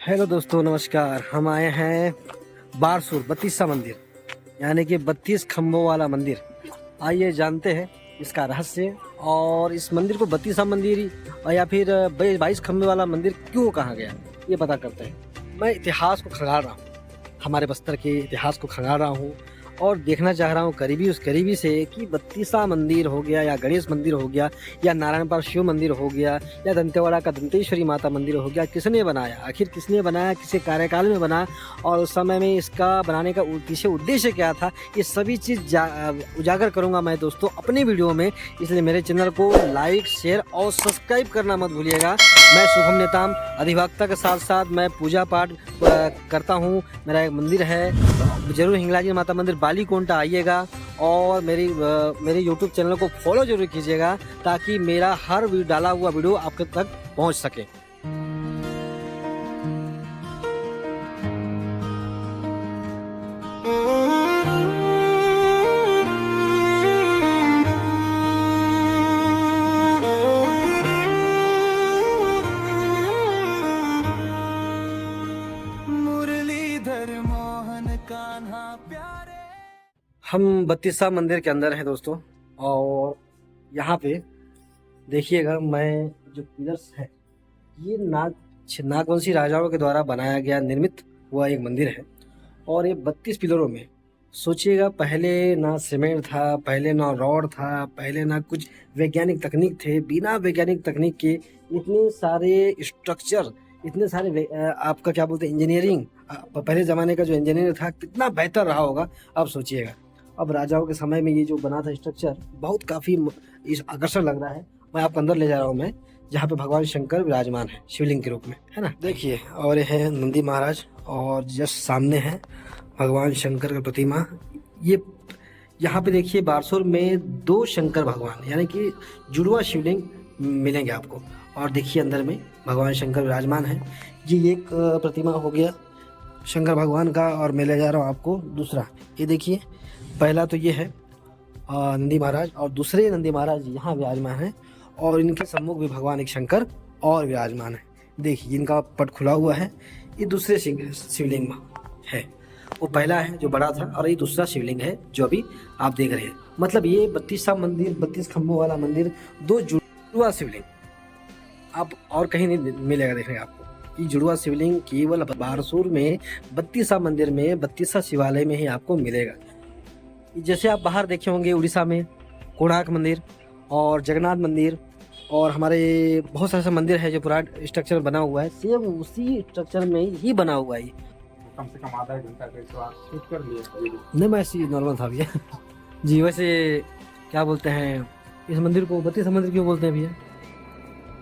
Hello दोस्तों, नमस्कार। हम आए हैं बारसूर बत्तीसा मंदिर, यानी कि 32 खम्भों वाला मंदिर। आइए जानते हैं इसका रहस्य और इस मंदिर को बत्तीसा मंदिर या फिर 22 खम्भे वाला मंदिर क्यों कहा गया, ये पता करते हैं। मैं इतिहास को खंगाल रहा हूँ, हमारे बस्तर के इतिहास को खंगाल रहा हूँ और देखना चाह रहा हूँ करीबी से कि बत्तीसा मंदिर हो गया या गणेश मंदिर हो गया या नारायण पार शिव मंदिर हो गया या दंतेवाड़ा का दंतेश्वरी माता मंदिर हो गया, किसने बनाया, आखिर किसने बनाया, किसके कार्यकाल में बना और उस समय में इसका बनाने का पीछे उद्देश्य क्या था, ये सभी चीज़ उजागर करूँगा मैं दोस्तों अपने वीडियो में। इसलिए मेरे चैनल को लाइक, शेयर और सब्सक्राइब करना मत भूलिएगा। मैं शुभम नेताम अधिवक्ता के साथ साथ मैं पूजा पाठ करता हूँ। मेरा एक मंदिर है, जरूर हिंगलाजी माता मंदिर बालीकोंटा आइएगा और मेरे YouTube चैनल को फॉलो जरूर कीजिएगा ताकि मेरा हर डाला हुआ वीडियो आपके तक पहुंच सके। हम बत्तीसा मंदिर के अंदर हैं दोस्तों, और यहाँ पे देखिएगा, मैं जो पिलर्स है ये नागवंशी राजाओं के द्वारा बनाया गया निर्मित हुआ एक मंदिर है। और ये 32 पिलरों में सोचिएगा, पहले ना सीमेंट था, पहले ना रॉड था, पहले ना कुछ वैज्ञानिक तकनीक थे। बिना वैज्ञानिक तकनीक के इतने सारे स्ट्रक्चर, इतने सारे आपका क्या बोलते हैं इंजीनियरिंग, पहले ज़माने का जो इंजीनियर था कितना बेहतर रहा होगा, अब सोचिएगा। अब राजाओं के समय में ये जो बना था स्ट्रक्चर बहुत काफ़ी इस आकर्षण लग रहा है। मैं आपको अंदर ले जा रहा हूँ, मैं जहाँ पे भगवान शंकर विराजमान है शिवलिंग के रूप में, है ना। देखिए, और ये है नंदी महाराज और जस्ट सामने है भगवान शंकर की प्रतिमा। ये यहाँ पे देखिए, बारसूर में 2 शंकर भगवान यानी कि जुड़वा शिवलिंग मिलेंगे आपको। और देखिए अंदर में भगवान शंकर विराजमान है। ये एक प्रतिमा हो गया शंकर भगवान का, और मैं ले जा रहा हूँ आपको दूसरा। ये देखिए, पहला तो ये है नंदी महाराज और दूसरे नंदी महाराज यहाँ विराजमान है, और इनके सम्मुख भी भगवान एक शंकर और विराजमान है। देखिए इनका पट खुला हुआ है। ये दूसरे शिवलिंग है, वो पहला है जो बड़ा था और ये दूसरा शिवलिंग है जो अभी आप देख रहे हैं। मतलब ये बत्तीसा मंदिर, 32 खम्भों वाला मंदिर, 2 जुड़वा शिवलिंग आप और कहीं नहीं मिलेगा देखने आपको। ये जुड़वा शिवलिंग केवल बारसूर में बत्तीसा मंदिर में, बत्तीसा शिवालय में ही आपको मिलेगा। जैसे आप बाहर देखे होंगे उड़ीसा में कोणार्क मंदिर और जगन्नाथ मंदिर और हमारे बहुत सारे मंदिर है जो पूरा स्ट्रक्चर बना हुआ है, सेम उसी स्ट्रक्चर में ही बना हुआ है। कम से कम आधा घंटा तो आप शूट कर लिए। नहीं, मैं ऐसी नॉर्मल था भैया। जी, वैसे क्या बोलते हैं इस मंदिर को बत्तीसा मंदिर क्यों बोलते हैं भैया?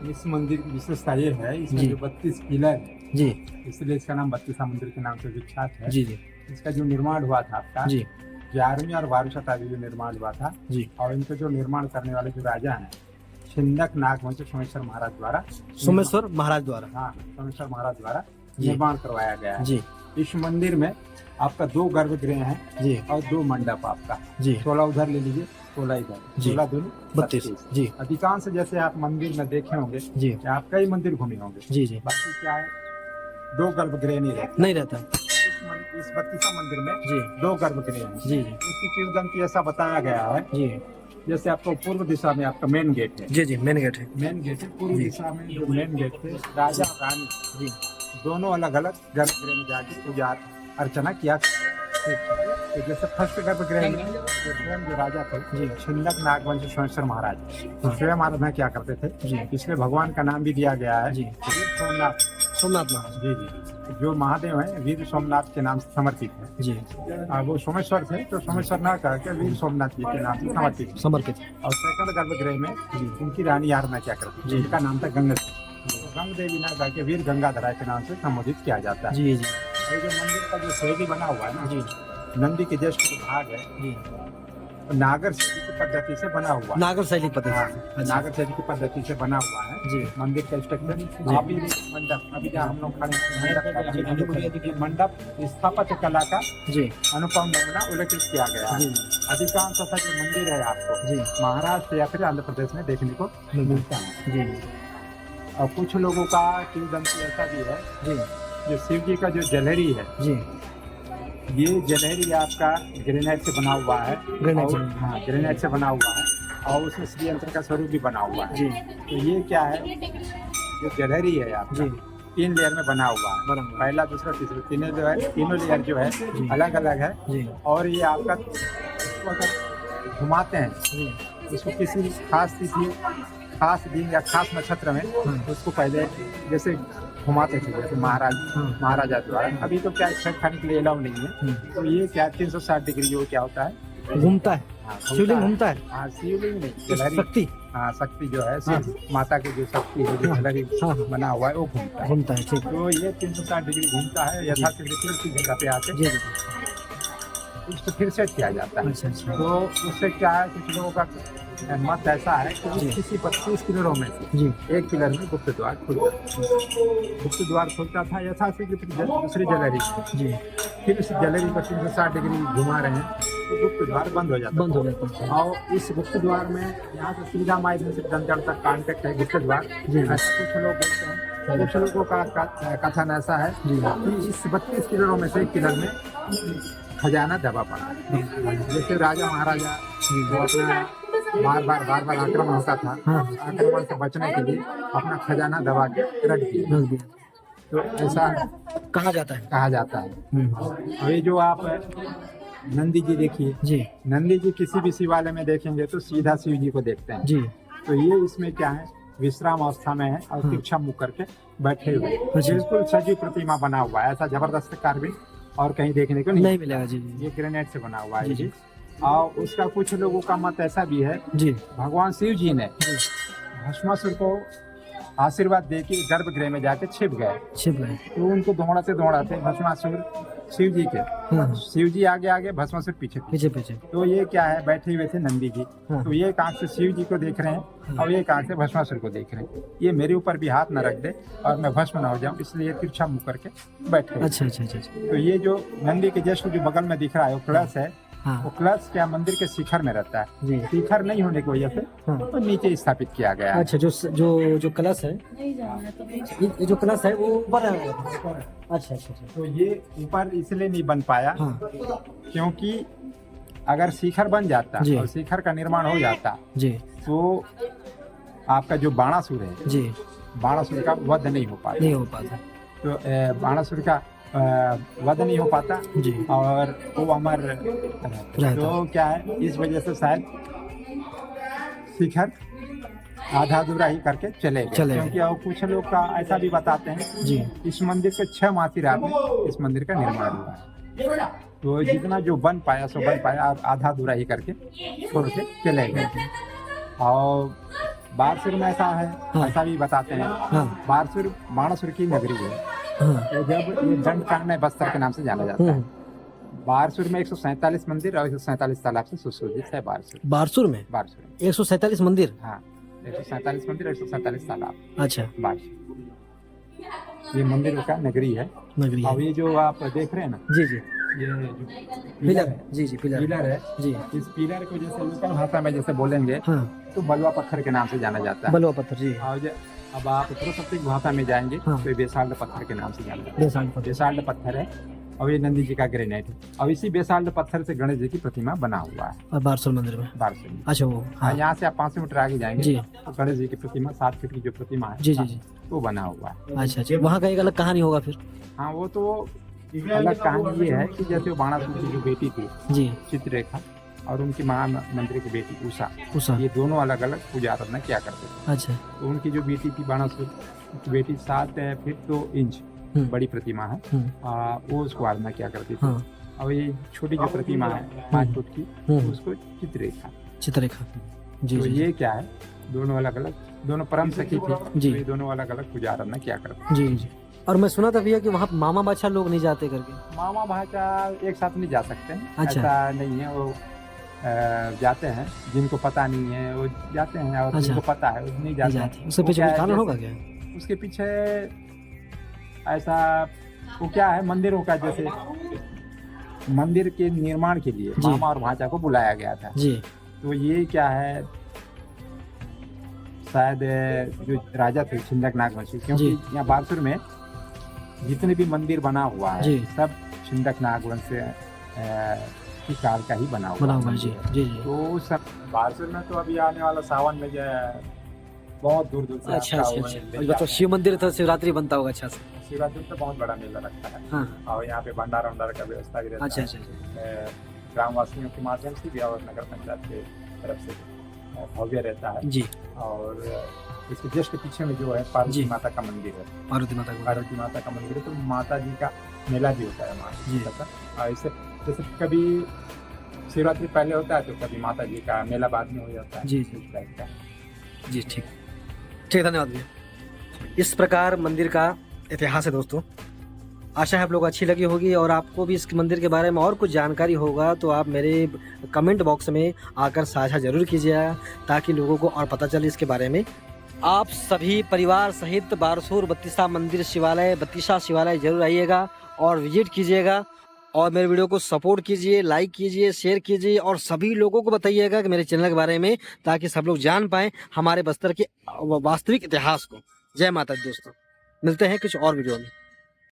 इस मंदिर की विशेषता ये है, इसमें जो 32 पिलर है जी, इसलिए इसका नाम बत्तीसा मंदिर के नाम से विख्यात है। जी जी इसका जो निर्माण हुआ था आपका जी 11वीं और 12वीं शताब्दी में निर्माण हुआ था जी। और इनको जो निर्माण करने वाले जो राजा हैं छिंदक नागवंश सोमेश्वर महाराज द्वारा, सोमेश्वर महाराज द्वारा, हाँ सोमेश्वर महाराज द्वारा निर्माण करवाया गया है जी। इस मंदिर में आपका 2 गर्भगृह हैं जी और 2 मंडप आपका जी 16 उधर ले लीजिए, 16 इधर, जी। 16 दूनी 32 जी अधिकांश जैसे आप मंदिर में देखे होंगे जी कि आप कई मंदिर घूमे होंगे, जी जी। बाकी क्या है 2 गर्भगृह नहीं रहता इस बत्तीसा मंदिर में जी 2 गर्भगृह हैं। जी उसकी किंवदंती ऐसा बताया गया है, जी जैसे आपको पूर्व दिशा में आपका मेन गेट है, जी जी मेन गेट है। मेन गेट है, पूर्व दिशा में जो मेन गेट थे राजा और रानी जी दोनों अलग अलग गर्भगृह में जाके पूजा अर्चना किया। तो जैसे फर्स्ट गर्भगृह में जो स्वयं जो राजा थे जी छिंदक नागवंश सोमेश्वर महाराज, तो स्वयं आराधना क्या करते थे जी। इसलिए भगवान का नाम भी दिया गया है जी। वीर सोमनाथ। सोमनाथ महाराज जी जी, जो महादेव है वीर सोमनाथ के नाम से समर्पित है। जी वो सोमेश्वर थे तो सोमेश्वर ना कह के वीर सोमनाथ जी के नाम से समर्पित है। समर्पित। और सेकंड गर्भगृह में उनकी रानी आराधना क्या करती जी। है, उनका नाम था गंगा, गंग देवी ना कह के वीर गंगाधरा के नाम से संबोधित किया जाता है। जी जी ये जो मंदिर का जो शैली बना हुआ है ना, जी नंदी के जस्ट जो भाग है जी नागर शैली की पद्धति से बना हुआ है। नागर शैली पद्धति। हाँ, नागर शैली की पद्धति से बना हुआ है जी मंदिर का स्ट्रक्चर। अभी मंडप, अभी जहाँ हम लोग खड़े हैं, मंडप स्थापत्य कला का जी अनुपम नमूना उल्लेखित किया गया है। जी अधिकांश ऐसा जो मंदिर है आपको जी महाराष्ट्र या फिर आंध्र प्रदेश में देखने को मिलता है। जी और कुछ लोगों का किंवदंती ऐसा भी है जी जो शिव जी का जो जलहरी है, जी ये जलहरी आपका ग्रेनाइट से बना हुआ है। ग्रेनाइट और से। हाँ, ग्रेनाइट से बना हुआ है और उसमें श्री यंत्र का स्वरूप भी बना हुआ है। जी तो ये क्या है, जो जलहरी है आपका जी 3 लेयर में बना हुआ है। बना हुआ है। पहला, दूसरा, तीसरा, तीनों लेयर जो है जी। अलग अलग है। जी और ये आपका इसको अगर घुमाते हैं, जी उसको किसी खास तिथि, खास दिन या खास नक्षत्र में उसको पहले जैसे घुमाते थे, जैसे महाराजा द्वारा। अभी तो क्या छेड़खानी के लिए अलाउ नहीं है। तो ये क्या 360 डिग्री जो क्या होता है, घूमता है, हाँ, शिवलिंग घूमता है। हाँ, शिवलिंग नहीं, जलहरी। शक्ति हाँ, शक्ति जो है, हाँ। शिव माता की जो शक्ति है, जो जलहरी हाँ। बना हुआ है, वो घूमता है। घूमता है, ठीक। तो ये 360 डिग्री घूमता है यथाशीघ्र उसी जगह पे आके जी जी उसको फिर सेट किया जाता है। अच्छा अच्छा तो उससे क्या है, कुछ लोगों का मत ऐसा है कि जी। किसी 25 पिलरों में से जी एक पिलर में गुप्त द्वार खुलता था। गुप्त द्वार खुलता था यथाशीघ्र दूसरी जलहरी, जी फिर उस जलहरी को 360 डिग्री घुमा रहे हैं तो गुप्त द्वार बंद हो जाता बंद हो जाता है। और इस गुप्त द्वार में यहाँ से सीधा माइल से दंजड़ तक कांटेक्ट है गुप्त द्वार। जी। ऐसा कुछ लोग बोलते हैं, कुछ लोगों का कथन ऐसा है जी। कि इस 32 पिलरों में से एक पिलर में खजाना दबा पड़ा है। जैसे राजा महाराजा वो अपना बार बार आक्रमण होता था, हाँ। आक्रमण से बचने के लिए अपना खजाना दबा के रख दिया। रख दिया, तो ऐसा कहा जाता है। कहा जाता है। अभी जो आप नंदी जी देखिए, जी नंदी जी किसी भी शिवालय में देखेंगे तो सीधा शिव जी को देखते हैं। जी तो ये इसमें क्या है, विश्राम अवस्था में है और तिरछा मुख करके बैठे हुए, बिल्कुल सजीव प्रतिमा बना हुआ है। ऐसा जबरदस्त कार्विंग और कहीं देखने को नहीं मिलेगा। जी जी ये ग्रेनाइट से बना हुआ है जी, जी। और उसका कुछ लोगों का मत ऐसा भी है, जी भगवान शिव जी ने भस्मासुर को आशीर्वाद दे के गर्भगृह में जाके छिप गए। छिप गए। तो उनको दौड़ाते दौड़ाते भस्मासुर शिव जी के, हाँ शिव जी आगे आगे, भस्मासुर पीछे पीछे। पीछे पीछे। तो ये क्या है, बैठे हुए थे नंदी जी। हाँ। तो ये एक आंख से शिव जी को देख रहे हैं और एक आंख से भस्मासुर को देख रहे हैं। ये मेरे ऊपर भी हाथ न रख दे और मैं भस्म न हो जाऊं, इसलिए तिरछा मुंह करके बैठे। अच्छा अच्छा अच्छा। तो ये जो नंदी के जस्ट जो बगल में दिख रहा है वो कलश है। हाँ वो कलश क्या मंदिर के शिखर में रहता है। जी शिखर नहीं होने की वजह से हाँ। तो नीचे स्थापित किया गया है। अच्छा, जो कलश है, ये जो कलश है वो ऊपर है। अच्छा अच्छा अच्छा। तो ये ऊपर इसलिए नहीं बन पाया हाँ क्योंकि अगर शिखर बन जाता जी। और शिखर का निर्माण हो जाता जी तो आपका जो बाणासुर है, जी बाणासुर का वध नहीं हो पाता। नहीं हो पाता। तो बाणासुर का वध नहीं हो पाता जी और वो अमर रहता। तो क्या है, इस वजह से शायद शिखर आधा अधूरा ही करके चले गए। क्योंकि और कुछ लोग का ऐसा भी बताते हैं जी इस मंदिर के 6 माह की रात में इस मंदिर का निर्माण हुआ है। तो जितना जो बन पाया सो बन पाया, आप आधा अधूरा ही करके छोड़ के चले गए। और बारसुर में ऐसा है, हाँ। ऐसा भी बताते हैं, हाँ बारसुर बाणासुर की नगरी है। हाँ तो जब ये दंडकारण्य बस्तर के नाम से जाना जाता है। बारसुर में 147 मंदिर और 147 तालाब से सुशोभित है बारसुर। बारसुर में बारसुर 147 मंदिर। हाँ, 147 मंदिर, 147 तालाब अच्छा, बारसुर ये मंदिरों का नगरी है। नगरी है। और ये जो आप देख रहे हैं ना, जी जी, ये जो पिलर है। जी जी, पिलर है जी। इस पिलर को जैसे लोकल भाषा में जैसे बोलेंगे हाँ, तो बलुआ पत्थर के नाम से जाना जाता है। बलुआ पत्थर। जी और अब आप प्रकृतिक भाषा में जाएंगे हाँ। तो ये बेसाल्ट पत्थर के नाम से जाना जाता है। बेसाल्ट पत्थर। बेसाल्ट पत्थर है और ये नंदी जी का ग्रेनाइट है। और इसी बेसाल्ट पत्थर से गणेश जी की प्रतिमा बना हुआ है और बारसुर मंदिर में। बारसुर में। अच्छा, वो हाँ यहाँ से आप 500 मीटर आगे जाएंगे जी। तो गणेश जी की प्रतिमा 7 फीट की जो प्रतिमा है जी जी जी। वो बना हुआ है। अच्छा अच्छा, वहाँ का एक अलग कहानी होगा फिर। हाँ, वो तो अलग कहानी ये है कि जैसे वो बाणासुर की जो बेटी थी जी, चित्ररेखा और उनकी महामंत्री की बेटी उषा। ये दोनों अलग अलग पूजा आराधना किया करते थे। अच्छा, तो उनकी जो बेटी थी बाणासुर की बेटी 7 फीट 2 इंच बड़ी प्रतिमा है। वो उसको आराधना किया करती थी। हाँ और ये छोटी जो प्रतिमा है 5 फुट की, उसको चित्ररेखा। चित्ररेखा। जी तो जी ये क्या है, दोनों अलग अलग, दोनों परम सखी थी जी। तो ये दोनों अलग अलग पूजा आराधना किया करते। जी जी। और मैं सुना था भैया कि वहाँ मामा बादशाह लोग नहीं जाते करके। मामा भाचा एक साथ नहीं जा सकते हैं। अच्छा। ऐसा नहीं है, वो जाते हैं जिनको पता नहीं है वो जाते हैं और अच्छा। जिनको पता है वो नहीं जाते हैं। उसके वो पीछे क्या कोई है, कारण जैसे- होगा क्या? उसके पीछे ऐसा वो क्या है, मंदिरों का जैसे मंदिर के निर्माण के लिए जी। मामा और भाचा को बुलाया गया था। जी तो ये क्या है, शायद जो राजा थे छिंदक नागवंशी, क्योंकि जी। यहाँ बारसुर में जितने भी मंदिर बना हुआ है जी। सब छिंदक नागवंश की काल का ही बना बना हुआ है। मंदिर जी जी जी। तो सब बारसुर में तो अभी आने वाला सावन में जो है बहुत दूर दूर से अच्छा आपका अच्छा वो अच्छा, ले मतलब जाते हैं। शिव मंदिर तो शिवरात्रि बनता होगा अच्छा से। शिवरात्रि में तो बहुत बड़ा मेला लगता है हाँ और यहाँ पे भंडारा वंडारा का व्यवस्था भी रहता अच्छा है अच्छा ग्रामवासियों के माध्यम से भी और नगर पंचायत के तरफ से भव्य रहता है। जी। और इसके जस्ट पीछे में जो है पार्वती जी। माता का मंदिर है, पार्वती माता को। पार्वती माता का मंदिर है तो माता जी का मेला भी होता है जी। वहाँ और इससे जैसे कभी शिवरात्रि पहले होता है तो कभी माता जी का मेला बाद में हो जाता है जी। इस टाइप का। जी ठीक ठीक, धन्यवाद भैया। इस प्रकार मंदिर का इतिहास है दोस्तों। आशा है आप लोग अच्छी लगी होगी और आपको भी इस मंदिर के बारे में और कुछ जानकारी होगा तो आप मेरे कमेंट बॉक्स में आकर साझा जरूर कीजिएगा ताकि लोगों को और पता चले इसके बारे में। आप सभी परिवार सहित बारसूर बत्तीसा मंदिर शिवालय बत्तीसा शिवालय जरूर आइएगा और विजिट कीजिएगा और मेरे वीडियो को सपोर्ट कीजिए, लाइक कीजिए, शेयर कीजिए और सभी लोगों को बताइएगा कि मेरे चैनल के बारे में ताकि सब लोग जान पाएं हमारे बस्तर के वास्तविक इतिहास को। जय माता दी दोस्तों, मिलते हैं कुछ और वीडियो में।